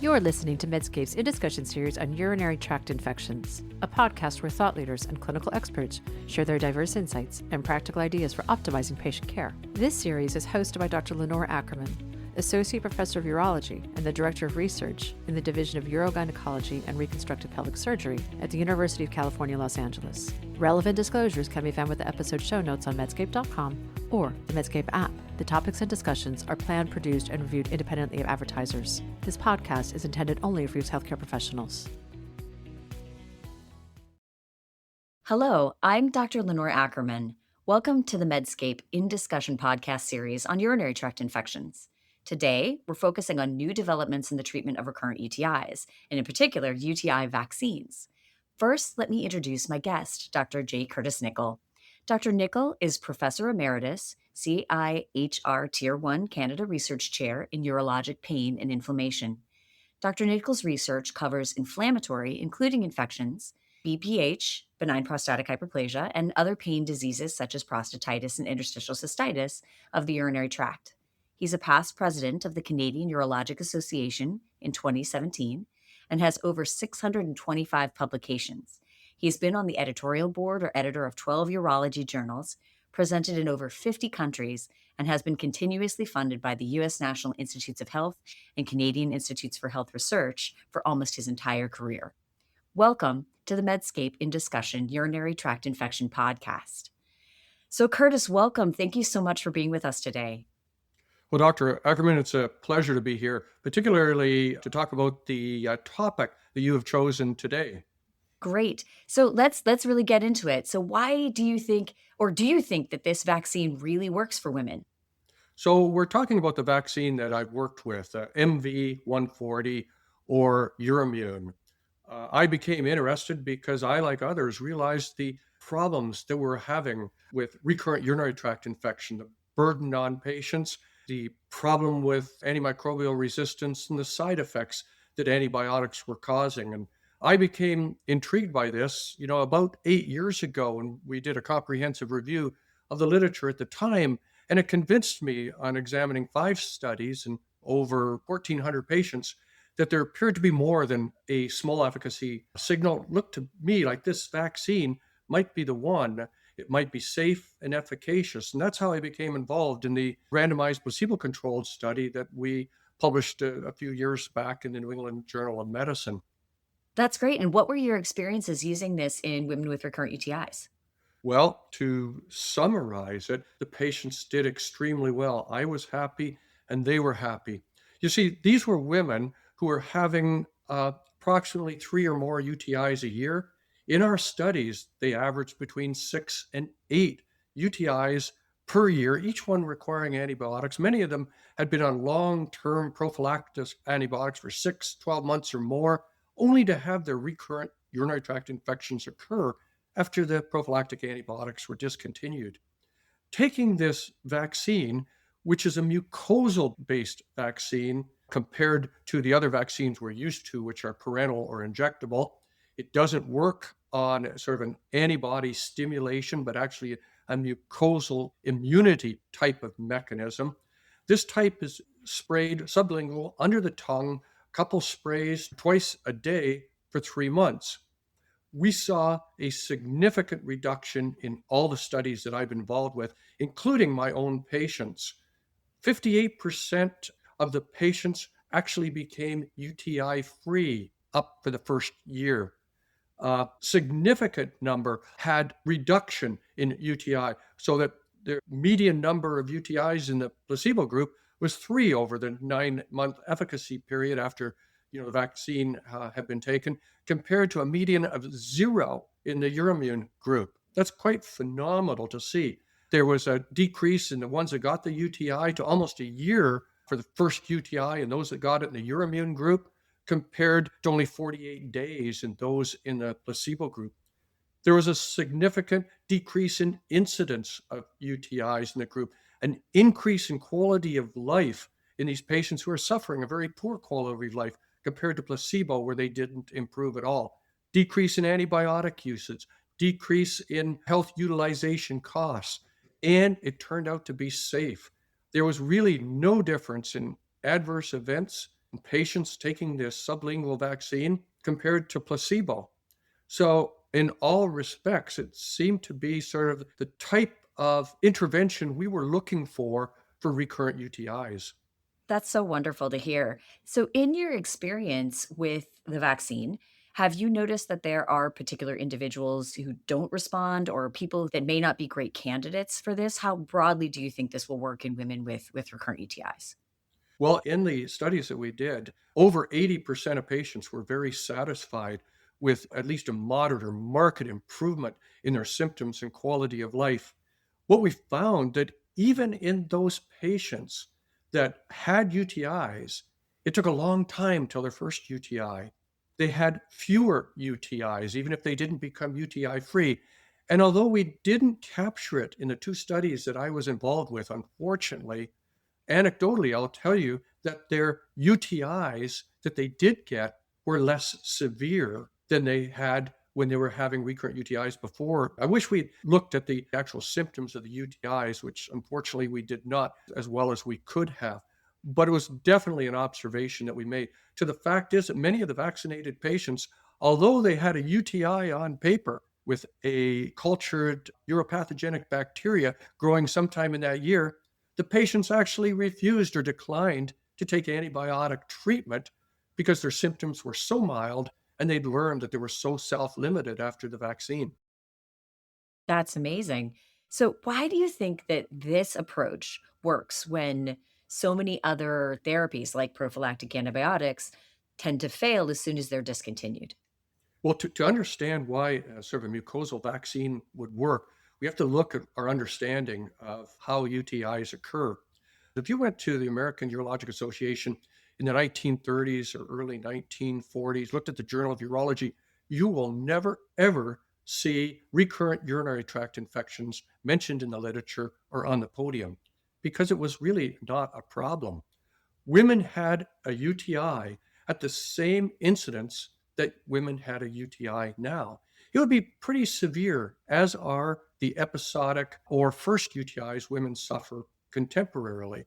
You're listening to Medscape's In Discussion series on urinary tract infections, a podcast where thought leaders and clinical experts share their diverse insights and practical ideas for optimizing patient care. This series is hosted by Dr. Lenore Ackerman, Associate Professor of Urology and the Director of Research in the Division of Urogynecology and Reconstructive Pelvic Surgery at the University of California, Los Angeles. Relevant disclosures can be found with the episode show notes on medscape.com or the Medscape app. The topics and discussions are planned, produced, and reviewed independently of advertisers. This podcast is intended only for use healthcare professionals. Hello, I'm Dr. Lenore Ackerman. Welcome to the Medscape In Discussion podcast series on urinary tract infections. Today, we're focusing on new developments in the treatment of recurrent UTIs, and in particular, UTI vaccines. First, let me introduce my guest, Dr. J. Curtis Nickel. Dr. Nickel is Professor Emeritus, CIHR Tier 1 Canada Research Chair in Urologic Pain and Inflammation. Dr. Nickel's research covers inflammatory, including infections, BPH, benign prostatic hyperplasia, and other pain diseases such as prostatitis and interstitial cystitis of the urinary tract. He's a past president of the Canadian Urologic Association in 2017 and has over 625 publications. He's been on the editorial board or editor of 12 urology journals, presented in over 50 countries, and has been continuously funded by the U.S. National Institutes of Health and Canadian Institutes for Health Research for almost his entire career. Welcome to the Medscape In Discussion Urinary Tract Infection podcast. So Curtis, welcome. Thank you so much for being with us today. Well, Dr. Ackerman, it's a pleasure to be here, particularly to talk about the topic that you have chosen today. Great. So let's really get into it. So why do you think that this vaccine really works for women? So we're talking about the vaccine that I've worked with, MV140 or Urimune. I became interested because I, like others, realized the problems that we're having with recurrent urinary tract infection, the burden on patients, the problem with antimicrobial resistance, and the side effects that antibiotics were causing. And I became intrigued by this, about 8 years ago, and we did a comprehensive review of the literature at the time, and it convinced me on examining 5 studies and over 1,400 patients that there appeared to be more than a small efficacy signal. It looked to me like this vaccine might be the one. It might be safe and efficacious. And that's how I became involved in the randomized placebo-controlled study that we published a few years back in the New England Journal of Medicine. That's great. And what were your experiences using this in women with recurrent UTIs? Well, to summarize it, the patients did extremely well. I was happy and they were happy. You see, these were women who were having approximately 3 or more UTIs a year. In our studies, they averaged between 6 and 8 UTIs per year, each one requiring antibiotics. Many of them had been on long-term prophylactic antibiotics for 6, 12 months or more, only to have their recurrent urinary tract infections occur after the prophylactic antibiotics were discontinued. Taking this vaccine, which is a mucosal-based vaccine compared to the other vaccines we're used to, which are parenteral or injectable, it doesn't work on sort of an antibody stimulation, but actually a mucosal immunity type of mechanism. This type is sprayed sublingual under the tongue, a couple sprays twice a day for 3 months. We saw a significant reduction in all the studies that I've been involved with, including my own patients. 58% of the patients actually became UTI-free up for the first year. A significant number had reduction in UTI, so that the median number of UTIs in the placebo group was 3 over the 9-month efficacy period after the vaccine had been taken, compared to a median of 0 in the Urimune group. That's quite phenomenal to see. There was a decrease in the ones that got the UTI to almost a year for the first UTI, and those that got it in the Urimune group, compared to only 48 days in those in the placebo group. There was a significant decrease in incidence of UTIs in the group, an increase in quality of life in these patients who are suffering a very poor quality of life compared to placebo, where they didn't improve at all. Decrease in antibiotic usage, decrease in health utilization costs, and it turned out to be safe. There was really no difference in adverse events in patients taking this sublingual vaccine compared to placebo. So, in all respects, it seemed to be sort of the type of intervention we were looking for recurrent UTIs. That's so wonderful to hear. So, in your experience with the vaccine, have you noticed that there are particular individuals who don't respond or people that may not be great candidates for this? How broadly do you think this will work in women with recurrent UTIs? Well, in the studies that we did, over 80% of patients were very satisfied with at least a moderate or marked improvement in their symptoms and quality of life. What we found that even in those patients that had UTIs, it took a long time till their first UTI. They had fewer UTIs, even if they didn't become UTI free. And although we didn't capture it in the two studies that I was involved with, unfortunately, anecdotally, I'll tell you that their UTIs that they did get were less severe than they had when they were having recurrent UTIs before. I wish we'd looked at the actual symptoms of the UTIs, which unfortunately we did not as well as we could have. But it was definitely an observation that we made. To the fact is that many of the vaccinated patients, although they had a UTI on paper with a cultured uropathogenic bacteria growing sometime in that year, the patients actually refused or declined to take antibiotic treatment because their symptoms were so mild and they'd learned that they were so self-limited after the vaccine. That's amazing. So, why do you think that this approach works when so many other therapies, like prophylactic antibiotics, tend to fail as soon as they're discontinued? Well, to understand why sort of a mucosal vaccine would work, we have to look at our understanding of how UTIs occur. If you went to the American Urologic Association in the 1930s or early 1940s, looked at the Journal of Urology, you will never, ever see recurrent urinary tract infections mentioned in the literature or on the podium because it was really not a problem. Women had a UTI at the same incidence that women had a UTI now. It would be pretty severe, as are the episodic or first UTIs women suffer contemporarily.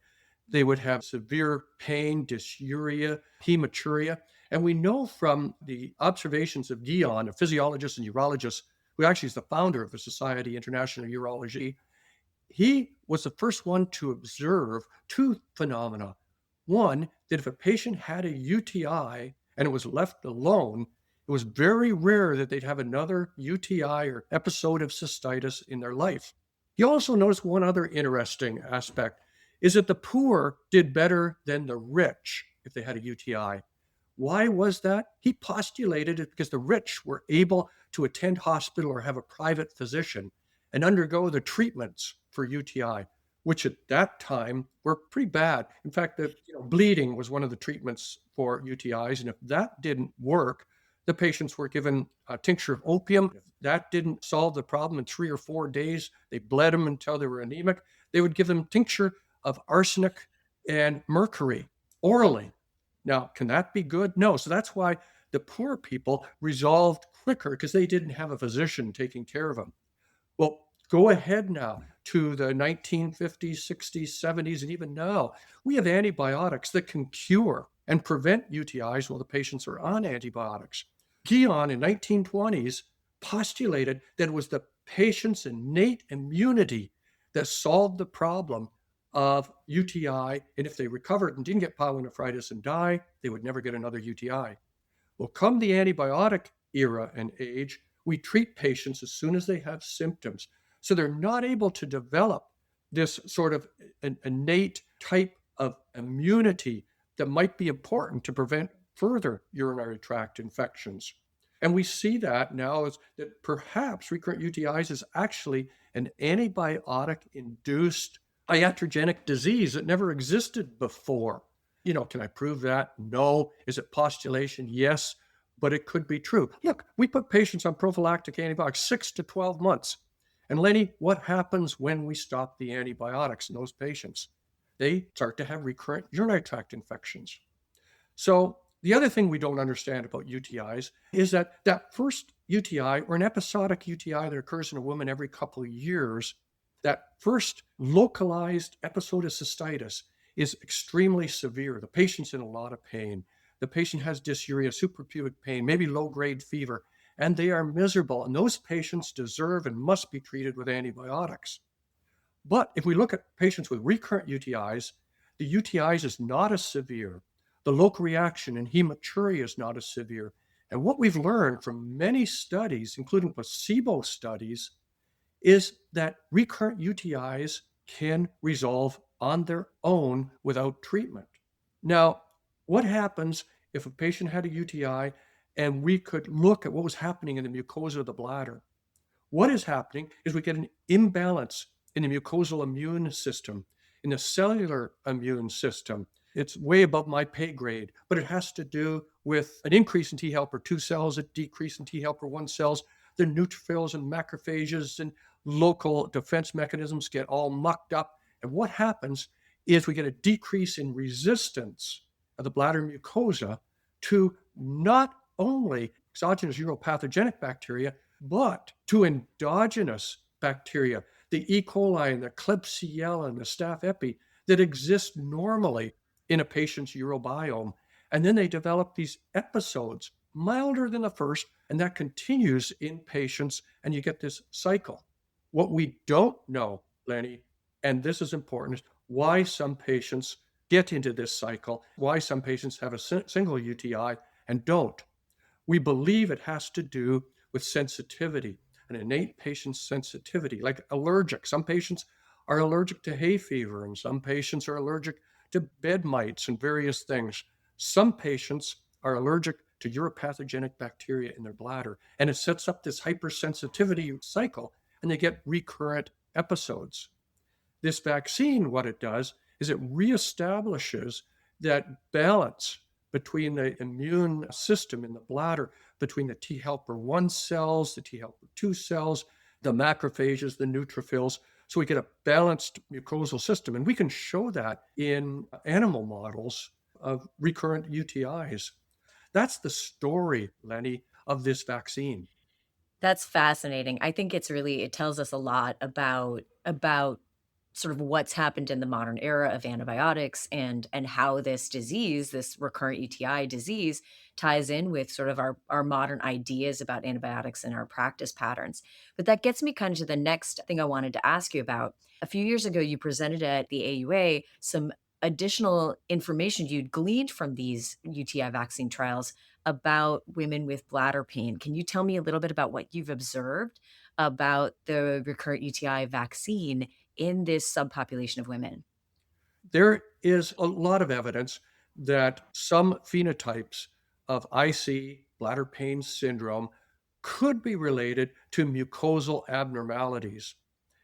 They would have severe pain, dysuria, hematuria. And we know from the observations of Guion, a physiologist and urologist, who actually is the founder of the Society International of Urology, he was the first one to observe two phenomena. One, that if a patient had a UTI and it was left alone, it was very rare that they'd have another UTI or episode of cystitis in their life. He also noticed one other interesting aspect is that the poor did better than the rich if they had a UTI. Why was that? He postulated it because the rich were able to attend hospital or have a private physician and undergo the treatments for UTI, which at that time were pretty bad. In fact, bleeding was one of the treatments for UTIs, and if that didn't work, the patients were given a tincture of opium. If that didn't solve the problem in 3 or 4 days, they bled them until they were anemic. They would give them tincture of arsenic and mercury orally. Now, can that be good? No. So that's why the poor people resolved quicker because they didn't have a physician taking care of them. Well, go ahead now to the 1950s, 60s, 70s, and even now. We have antibiotics that can cure and prevent UTIs while the patients are on antibiotics. Guion in 1920s postulated that it was the patient's innate immunity that solved the problem of UTI, and if they recovered and didn't get pyelonephritis and die, they would never get another UTI. Well, come the antibiotic era and age, we treat patients as soon as they have symptoms. So they're not able to develop this sort of an innate type of immunity that might be important to prevent further urinary tract infections. And we see that now as that perhaps recurrent UTIs is actually an antibiotic-induced iatrogenic disease that never existed before. Can I prove that? No. Is it postulation? Yes, but it could be true. Look, we put patients on prophylactic antibiotics 6 to 12 months. And Lenny, what happens when we stop the antibiotics in those patients? They start to have recurrent urinary tract infections. So the other thing we don't understand about UTIs is that first UTI or an episodic UTI that occurs in a woman every couple of years, that first localized episode of cystitis is extremely severe. The patient's in a lot of pain. The patient has dysuria, suprapubic pain, maybe low-grade fever, and they are miserable. And those patients deserve and must be treated with antibiotics. But if we look at patients with recurrent UTIs, the UTIs is not as severe. The local reaction and hematuria is not as severe. And what we've learned from many studies, including placebo studies, is that recurrent UTIs can resolve on their own without treatment. Now, what happens if a patient had a UTI and we could look at what was happening in the mucosa of the bladder? What is happening is we get an imbalance in the mucosal immune system, in the cellular immune system. It's way above my pay grade, but it has to do with an increase in T helper 2 cells, a decrease in T helper 1 cells, the neutrophils and macrophages and local defense mechanisms get all mucked up. And what happens is we get a decrease in resistance of the bladder mucosa to not only exogenous uropathogenic bacteria, but to endogenous bacteria, the E. coli and the Klebsiella and the Staph epi that exist normally in a patient's urobiome. And then they develop these episodes, milder than the first, and that continues in patients, and you get this cycle. What we don't know, Lenny, and this is important, is why some patients get into this cycle, why some patients have a single UTI and don't. We believe it has to do with sensitivity, an innate patient sensitivity, like allergic. Some patients are allergic to hay fever, and some patients are allergic to bed mites and various things. Some patients are allergic to uropathogenic bacteria in their bladder, and it sets up this hypersensitivity cycle, and they get recurrent episodes. This vaccine, what it does is it reestablishes that balance between the immune system in the bladder, between the T helper 1 cells, the T helper 2 cells, the macrophages, the neutrophils. So we get a balanced mucosal system. And we can show that in animal models of recurrent UTIs. That's the story, Lenny, of this vaccine. That's fascinating. I think it tells us a lot about sort of what's happened in the modern era of antibiotics and how this disease, this recurrent UTI disease, ties in with sort of our modern ideas about antibiotics and our practice patterns. But that gets me kind of to the next thing I wanted to ask you about. A few years ago, you presented at the AUA some additional information you'd gleaned from these UTI vaccine trials about women with bladder pain. Can you tell me a little bit about what you've observed about the recurrent UTI vaccine in this subpopulation of women? There is a lot of evidence that some phenotypes of IC, bladder pain syndrome, could be related to mucosal abnormalities,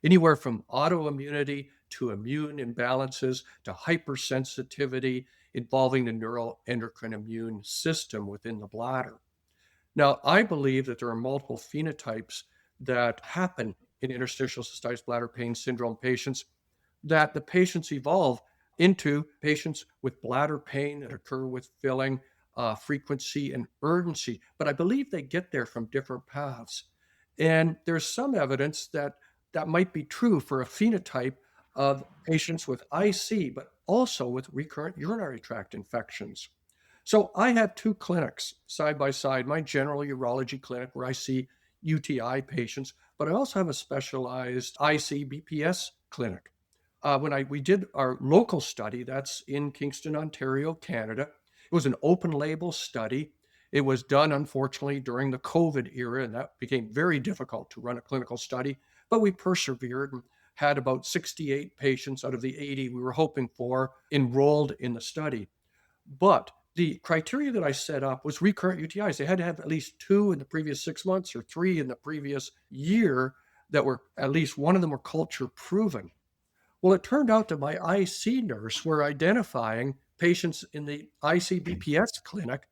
anywhere from autoimmunity to immune imbalances to hypersensitivity involving the neuroendocrine immune system within the bladder. Now, I believe that there are multiple phenotypes that happen in interstitial cystitis bladder pain syndrome patients, that the patients evolve into patients with bladder pain that occur with filling, frequency, and urgency. But I believe they get there from different paths. And there's some evidence that that might be true for a phenotype of patients with IC, but also with recurrent urinary tract infections. So I have two clinics side by side, my general urology clinic where I see UTI patients, but I also have a specialized IC BPS clinic. We did our local study, that's in Kingston, Ontario, Canada. It was an open label study. It was done, unfortunately, during the COVID era, and that became very difficult to run a clinical study, but we persevered and had about 68 patients out of the 80 we were hoping for enrolled in the study. But the criteria that I set up was recurrent UTIs. They had to have at least 2 in the previous 6 months or 3 in the previous year that were at least one of them were culture proven. Well, it turned out that my IC nurse were identifying patients in the ICBPS clinic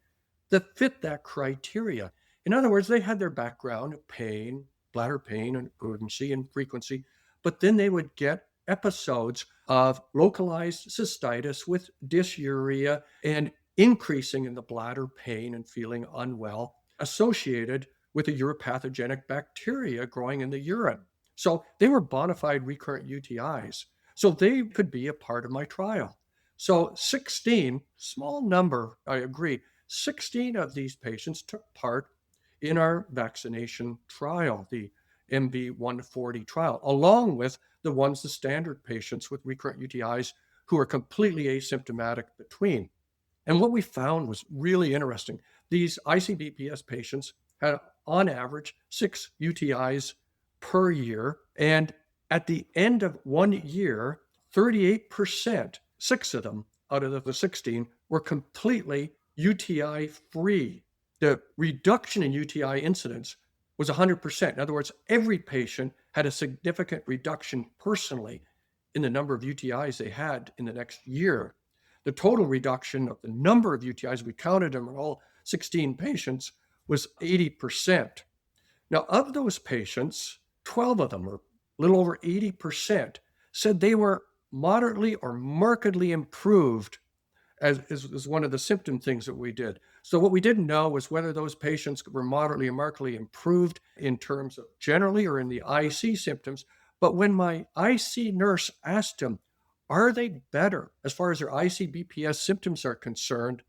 that fit that criteria. In other words, they had their background of pain, bladder pain, and urgency and frequency, but then they would get episodes of localized cystitis with dysuria and increasing in the bladder pain and feeling unwell associated with a uropathogenic bacteria growing in the urine. So they were bona fide recurrent UTIs. So they could be a part of my trial. So 16, small number, I agree, 16 of these patients took part in our vaccination trial, the MV140 trial, along with the standard patients with recurrent UTIs who are completely asymptomatic between. And what we found was really interesting. These ICBPS patients had, on average, 6 UTIs per year. And at the end of 1 year, 38%, 6 of them out of the 16, were completely UTI free. The reduction in UTI incidence was 100%. In other words, every patient had a significant reduction personally in the number of UTIs they had in the next year. The total reduction of the number of UTIs, we counted them in all 16 patients, was 80%. Now, of those patients, 12 of them, or a little over 80%, said they were moderately or markedly improved as one of the symptom things that we did. So what we didn't know was whether those patients were moderately or markedly improved in terms of generally or in the IC symptoms. But when my IC nurse asked them, are they better as far as their ICBPS symptoms are concerned,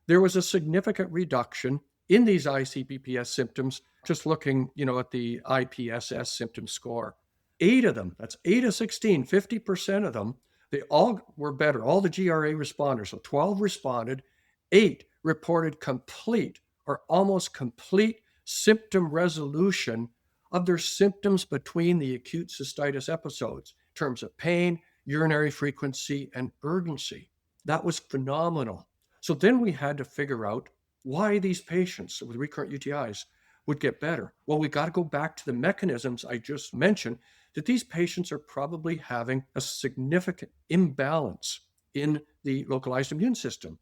there was a significant reduction in these ICBPS symptoms, just looking, at the IPSS symptom score. 8 of them, that's 8 of 16, 50% of them, they all were better. All the GRA responders, so 12 responded, 8 reported complete or almost complete symptom resolution of their symptoms between the acute cystitis episodes in terms of pain, urinary frequency, and urgency. That was phenomenal. So then we had to figure out why these patients with recurrent UTIs would get better. Well, we got to go back to the mechanisms I just mentioned, that these patients are probably having a significant imbalance in the localized immune system.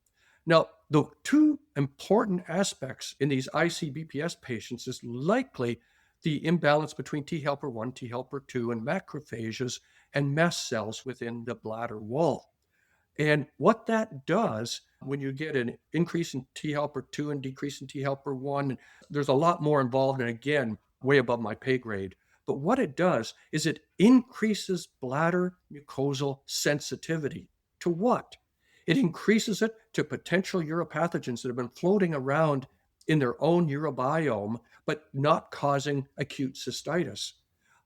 Now, the two important aspects in these ICBPS patients is likely the imbalance between T helper 1, T helper 2, and macrophages and mast cells within the bladder wall. And what that does when you get an increase in T helper 2 and decrease in T helper 1, there's a lot more involved, and again, way above my pay grade. But what it does is it increases bladder mucosal sensitivity. To what? It increases it to potential uropathogens that have been floating around in their own urobiome, but not causing acute cystitis.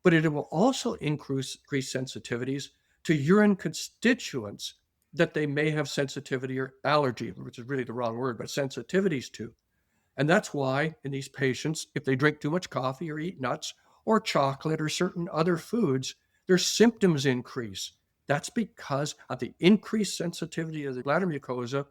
But it will also increase sensitivities to urine constituents that they may have sensitivity or allergy, which is really the wrong word, but sensitivities to. And that's why in these patients, if they drink too much coffee or eat nuts or chocolate or certain other foods, their symptoms increase. That's because of the increased sensitivity of the bladder mucosa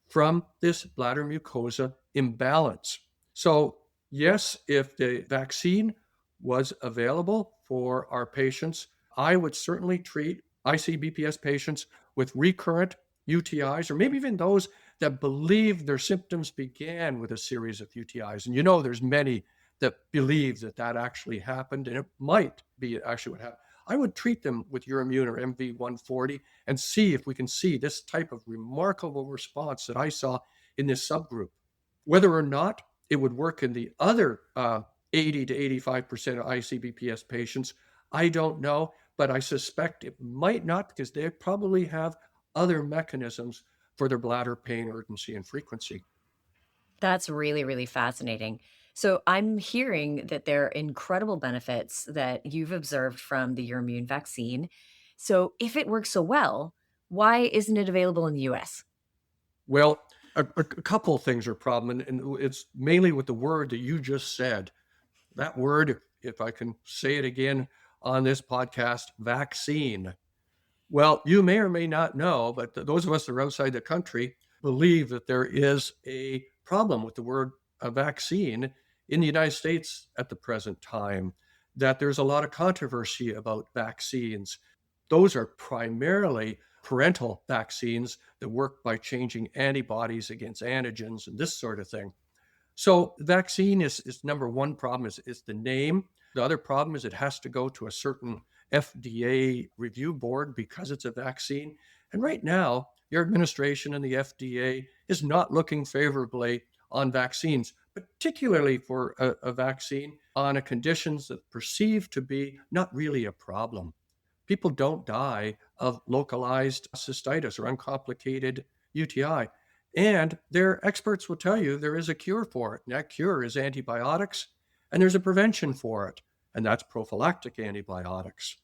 from this bladder mucosa imbalance. So yes, if the vaccine was available for our patients, I would certainly treat ICBPS patients with recurrent UTIs, or maybe even those that believe their symptoms began with a series of UTIs. And there's many that believe that actually happened, and it might be actually what happened. I would treat them with Urimmune or MV140 and see if we can see this type of remarkable response that I saw in this subgroup. Whether or not it would work in the other 80 to 85% of ICBPS patients, I don't know, but I suspect it might not, because they probably have other mechanisms for their bladder pain, urgency, and frequency. That's really, really fascinating. So I'm hearing that there are incredible benefits that you've observed from the Urimmune vaccine. So if it works so well, why isn't it available in the US? Well, a couple of things are a problem, and it's mainly with the word that you just said. That word, if I can say it again on this podcast, vaccine. Well, you may or may not know, but those of us that are outside the country believe that there is a problem with the word vaccine in the United States at the present time, that there's a lot of controversy about vaccines. Those are primarily parental vaccines that work by changing antibodies against antigens and this sort of thing. So vaccine is number one problem is the name. The other problem is it has to go to a certain FDA review board because it's a vaccine. And right now, your administration and the FDA is not looking favorably on vaccines, particularly for a vaccine on a conditions that perceived to be not really a problem. people don't die of localized cystitis or uncomplicated UTI. And their experts will tell you there is a cure for it. And that cure is antibiotics, and there's a prevention for it, and that's prophylactic antibiotics.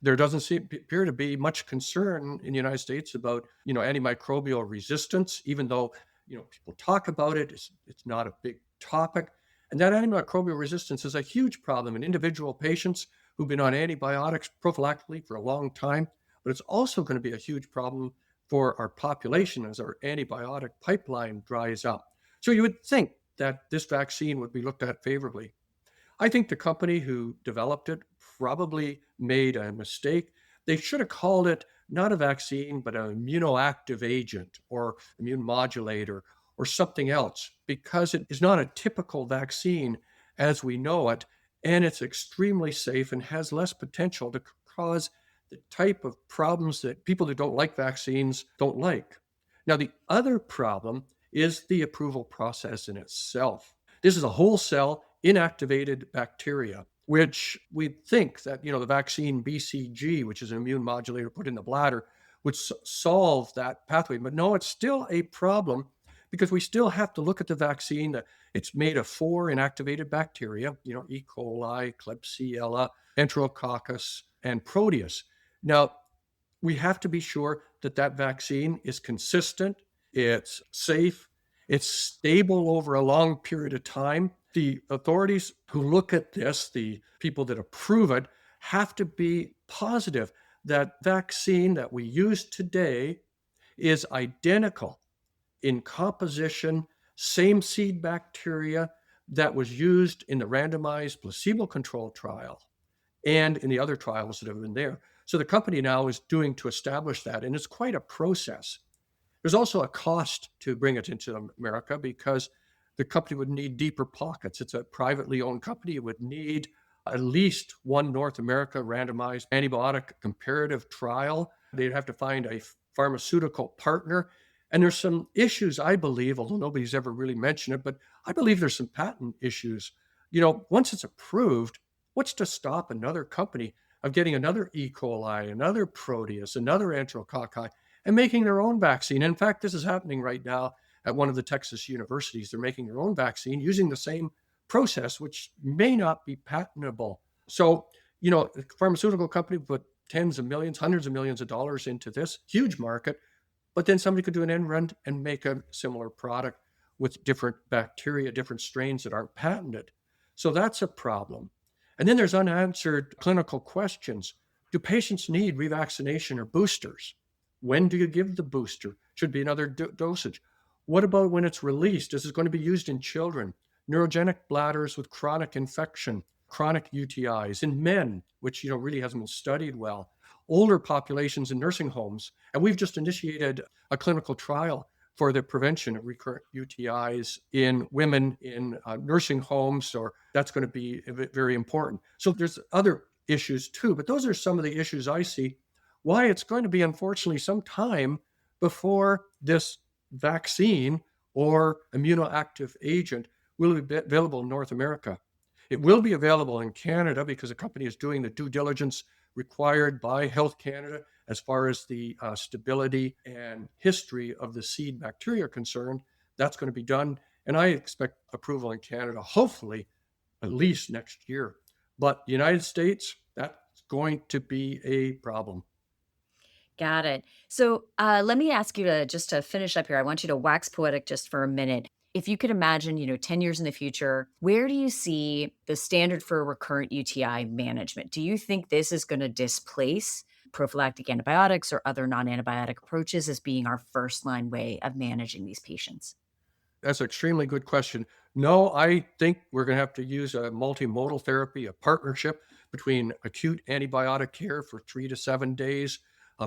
There doesn't appear to be much concern in the United States about, antimicrobial resistance, even though, people talk about it. It's not a big topic. And that antimicrobial resistance is a huge problem in individual patients who've been on antibiotics prophylactically for a long time. But it's also going to be a huge problem for our population as our antibiotic pipeline dries up. So you would think that this vaccine would be looked at favorably. I think the company who developed it probably made a mistake. They should have called it not a vaccine, but an immunoactive agent or immune modulator or something else, because it is not a typical vaccine as we know it, and it's extremely safe and has less potential to cause the type of problems that people who don't like vaccines don't like. Now, the other problem is the approval process in itself. This is a whole cell inactivated bacteria, which we think that, the vaccine BCG, which is an immune modulator put in the bladder, would solve that pathway. But no, it's still a problem because we still have to look at the vaccine that it's made of 4 inactivated bacteria, E. coli, Klebsiella, Enterococcus, and Proteus. Now, we have to be sure that that vaccine is consistent, it's safe, it's stable over a long period of time. The authorities who look at this, the people that approve it, have to be positive that vaccine that we use today is identical in composition, same seed bacteria that was used in the randomized placebo-controlled trial and in the other trials that have been there. So the company now is doing to establish that, and it's quite a process. There's also a cost to bring it into America because the company would need deeper pockets. It's a privately owned company. It would need at least one North America randomized antibiotic comparative trial. They'd have to find a pharmaceutical partner. And there's some issues, I believe, although nobody's ever really mentioned it, but I believe there's some patent issues. Once it's approved, what's to stop another company of getting another E. coli, another Proteus, another Enterococci, and making their own vaccine? In fact, this is happening right now at one of the Texas universities. They're making their own vaccine using the same process, which may not be patentable. So, the pharmaceutical company put tens of millions, hundreds of millions of dollars into this huge market, but then somebody could do an end run and make a similar product with different bacteria, different strains that aren't patented. So that's a problem. And then there's unanswered clinical questions. Do patients need revaccination or boosters? When do you give the booster? Should be another dosage. What about when it's released? Is it going to be used in children? Neurogenic bladders with chronic infection, chronic UTIs in men, which really hasn't been studied well. Older populations in nursing homes. And we've just initiated a clinical trial for the prevention of recurrent UTIs in women in nursing homes, or that's going to be very important. So there's other issues too, but those are some of the issues I see why it's going to be, unfortunately, some time before this vaccine or immunoactive agent will be available in North America. It will be available in Canada because the company is doing the due diligence required by Health Canada as far as the stability and history of the seed bacteria are concerned. That's going to be done, and I expect approval in Canada, hopefully, at least next year. But the United States, that's going to be a problem. Got it. So let me ask you to finish up here. I want you to wax poetic just for a minute. If you could imagine, 10 years in the future, where do you see the standard for recurrent UTI management? Do you think this is going to displace prophylactic antibiotics or other non-antibiotic approaches as being our first line way of managing these patients? That's an extremely good question. No, I think we're going to have to use a multimodal therapy, a partnership between acute antibiotic care for 3 to 7 days,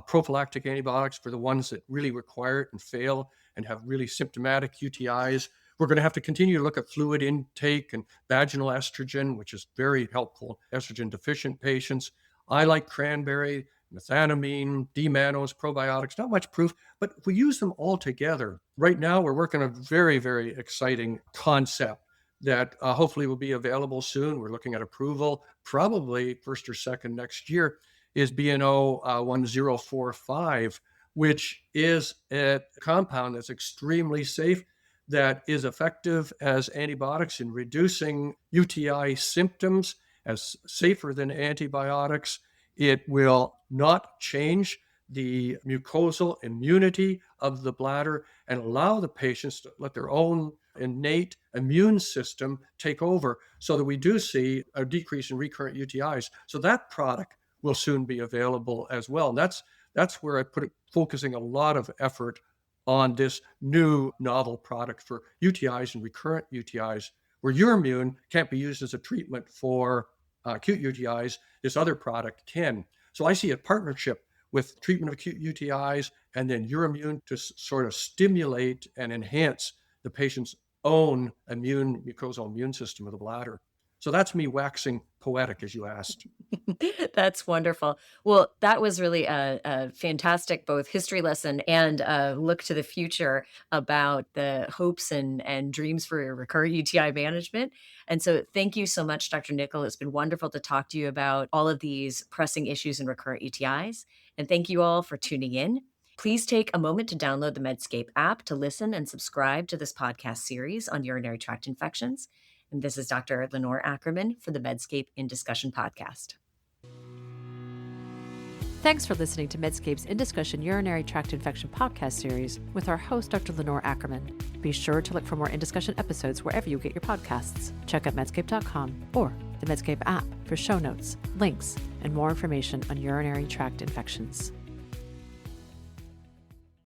prophylactic antibiotics for the ones that really require it and fail and have really symptomatic UTIs. We're going to have to continue to look at fluid intake and vaginal estrogen, which is very helpful in estrogen deficient patients. I like cranberry, methanamine, D-mannose, probiotics, not much proof, but if we use them all together, right now we're working on a very, very exciting concept that hopefully will be available soon. We're looking at approval, probably first or second next year. is BNO 1045, which is a compound that's extremely safe, that is effective as antibiotics in reducing UTI symptoms, as safer than antibiotics. It will not change the mucosal immunity of the bladder and allow the patients to let their own innate immune system take over, so that we do see a decrease in recurrent UTIs. So that product will soon be available as well. And that's where I put it, focusing a lot of effort on this new novel product for UTIs and recurrent UTIs, where Urimune can't be used as a treatment for acute UTIs. This other product can. So I see a partnership with treatment of acute UTIs and then Urimune to sort of stimulate and enhance the patient's own mucosal immune system of the bladder. So that's me waxing poetic, as you asked. That's wonderful. Well, that was really a fantastic both history lesson and a look to the future about the hopes and dreams for recurrent UTI management. And so thank you so much, Dr. Nickel. It's been wonderful to talk to you about all of these pressing issues in recurrent UTIs. And thank you all for tuning in. Please take a moment to download the Medscape app to listen and subscribe to this podcast series on urinary tract infections. And this is Dr. Lenore Ackerman for the Medscape in Discussion podcast. Thanks for listening to Medscape's In Discussion Urinary Tract Infection podcast series with our host, Dr. Lenore Ackerman. Be sure to look for more In Discussion episodes wherever you get your podcasts. Check out medscape.com or the Medscape app for show notes, links, and more information on urinary tract infections.